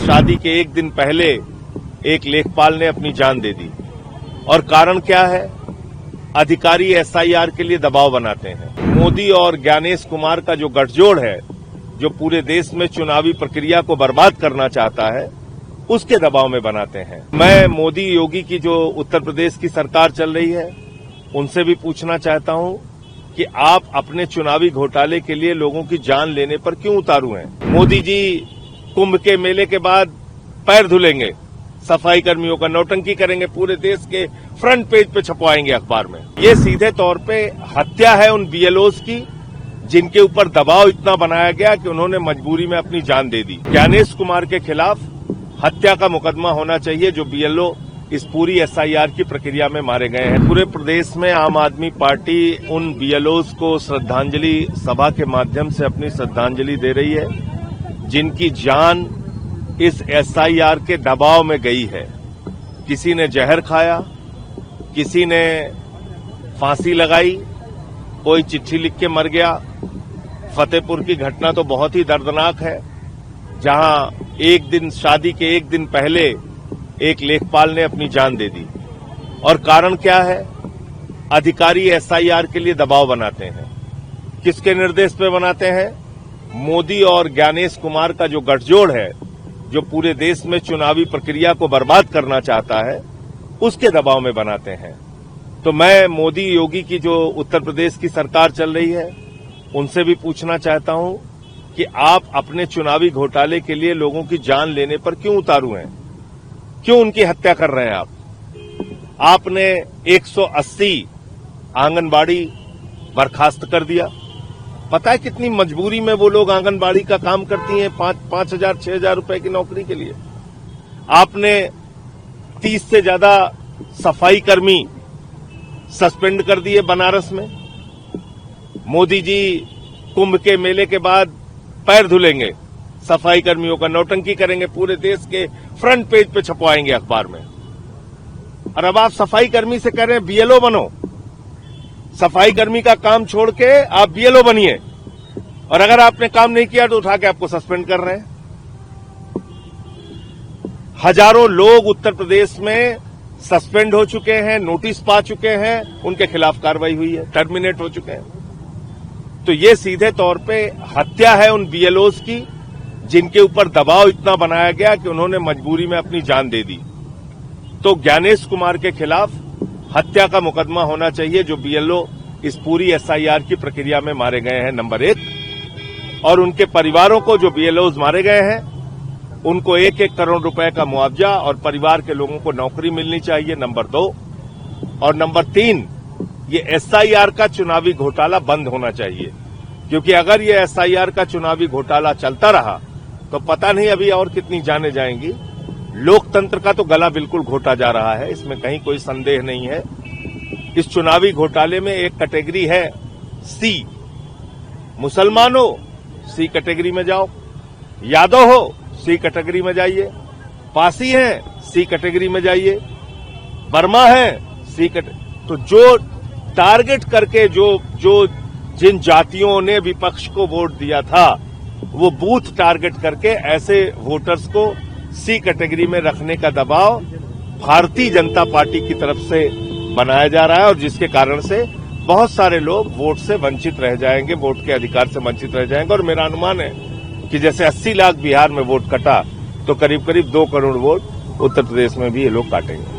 शादी के एक दिन पहले एक लेखपाल ने अपनी जान दे दी। और कारण क्या है? अधिकारी एसआईआर के लिए दबाव बनाते हैं। मोदी और ज्ञानेश कुमार का जो गठजोड़ है, जो पूरे देश में चुनावी प्रक्रिया को बर्बाद करना चाहता है, उसके दबाव में बनाते हैं। मैं मोदी योगी की जो उत्तर प्रदेश की सरकार चल रही है, उनसे भी पूछना चाहता हूं कि आप अपने चुनावी घोटाले के लिए लोगों की जान लेने पर क्यों उतारू हैं? मोदी जी कुंभ के मेले के बाद पैर धुलेंगे, सफाई कर्मियों का नौटंकी करेंगे, पूरे देश के फ्रंट पेज पे छपवाएंगे अखबार में। ये सीधे तौर पे हत्या है उन बीएलओज की, जिनके ऊपर दबाव इतना बनाया गया कि उन्होंने मजबूरी में अपनी जान दे दी। ज्ञानेश कुमार के खिलाफ हत्या का मुकदमा होना चाहिए, जो बीएलओ इस पूरी एसआईआर की प्रक्रिया में मारे गए हैं। पूरे प्रदेश में आम आदमी पार्टी उन बीएलओज को श्रद्धांजलि सभा के माध्यम से अपनी श्रद्धांजलि दे रही है, जिनकी जान इस एसआईआर के दबाव में गई है। किसी ने जहर खाया, किसी ने फांसी लगाई, कोई चिट्ठी लिख के मर गया। फतेहपुर की घटना तो बहुत ही दर्दनाक है, जहां शादी के एक दिन पहले एक लेखपाल ने अपनी जान दे दी। और कारण क्या है? अधिकारी एसआईआर के लिए दबाव बनाते हैं। किसके निर्देश पे बनाते हैं? मोदी और ज्ञानेश कुमार का जो गठजोड़ है, जो पूरे देश में चुनावी प्रक्रिया को बर्बाद करना चाहता है, उसके दबाव में बनाते हैं। तो मैं मोदी योगी की जो उत्तर प्रदेश की सरकार चल रही है, उनसे भी पूछना चाहता हूं कि आप अपने चुनावी घोटाले के लिए लोगों की जान लेने पर क्यों उतारू हैं? क्यों उनकी हत्या कर रहे हैं आप? आपने 180 आंगनबाड़ी बर्खास्त कर दिया। पता है कितनी मजबूरी में वो लोग आंगनबाड़ी का काम करती हैं, 5,000 6,000 रुपए की नौकरी के लिए। आपने 30 से ज्यादा सफाई कर्मी सस्पेंड कर दिए बनारस में। मोदी जी कुंभ के मेले के बाद पैर धुलेंगे, सफाई कर्मियों का नौटंकी करेंगे, पूरे देश के फ्रंट पेज पे छपवाएंगे अखबार में। और अब आप सफाई कर्मी से कह रहे हैं बीएलओ बनो। सफाई कर्मी का काम छोड़ के आप बीएलओ बनिए, और अगर आपने काम नहीं किया तो उठा के आपको सस्पेंड कर रहे हैं। हजारों लोग उत्तर प्रदेश में सस्पेंड हो चुके हैं, नोटिस पा चुके हैं, उनके खिलाफ कार्रवाई हुई है, टर्मिनेट हो चुके हैं। तो ये सीधे तौर पे हत्या है उन बीएलओज की, जिनके ऊपर दबाव इतना बनाया गया कि उन्होंने मजबूरी में अपनी जान दे दी। तो ज्ञानेश कुमार के खिलाफ हत्या का मुकदमा होना चाहिए, जो बीएलओ इस पूरी एसआईआर की प्रक्रिया में मारे गए हैं, नंबर 1। और उनके परिवारों को, जो बीएलओज मारे गए हैं, उनको 1-1 करोड़ रुपए का मुआवजा और परिवार के लोगों को नौकरी मिलनी चाहिए, नंबर 2। और नंबर 3, ये एसआईआर का चुनावी घोटाला बंद होना चाहिए, क्योंकि अगर ये एसआईआर का चुनावी घोटाला चलता रहा तो पता नहीं अभी और कितनी जानें जाएंगी। लोकतंत्र का तो गला बिल्कुल घोटा जा रहा है, इसमें कहीं कोई संदेह नहीं है। इस चुनावी घोटाले में एक कैटेगरी है सी। मुसलमान हो, सी कैटेगरी में जाओ। यादव हो, सी कैटेगरी में जाइए। पासी हैं, सी कैटेगरी में जाइए। वर्मा है, सी कैटेगरी। तो जो टारगेट करके जिन जातियों ने विपक्ष को वोट दिया था, वो बूथ टारगेट करके ऐसे वोटर्स को सी कैटेगरी में रखने का दबाव भारतीय जनता पार्टी की तरफ से बनाया जा रहा है, और जिसके कारण से बहुत सारे लोग वोट से वंचित रह जाएंगे, वोट के अधिकार से वंचित रह जाएंगे। और मेरा अनुमान है कि जैसे 80 लाख बिहार में वोट कटा, तो करीब करीब 2 करोड़ वोट उत्तर प्रदेश में भी ये लोग काटेंगे।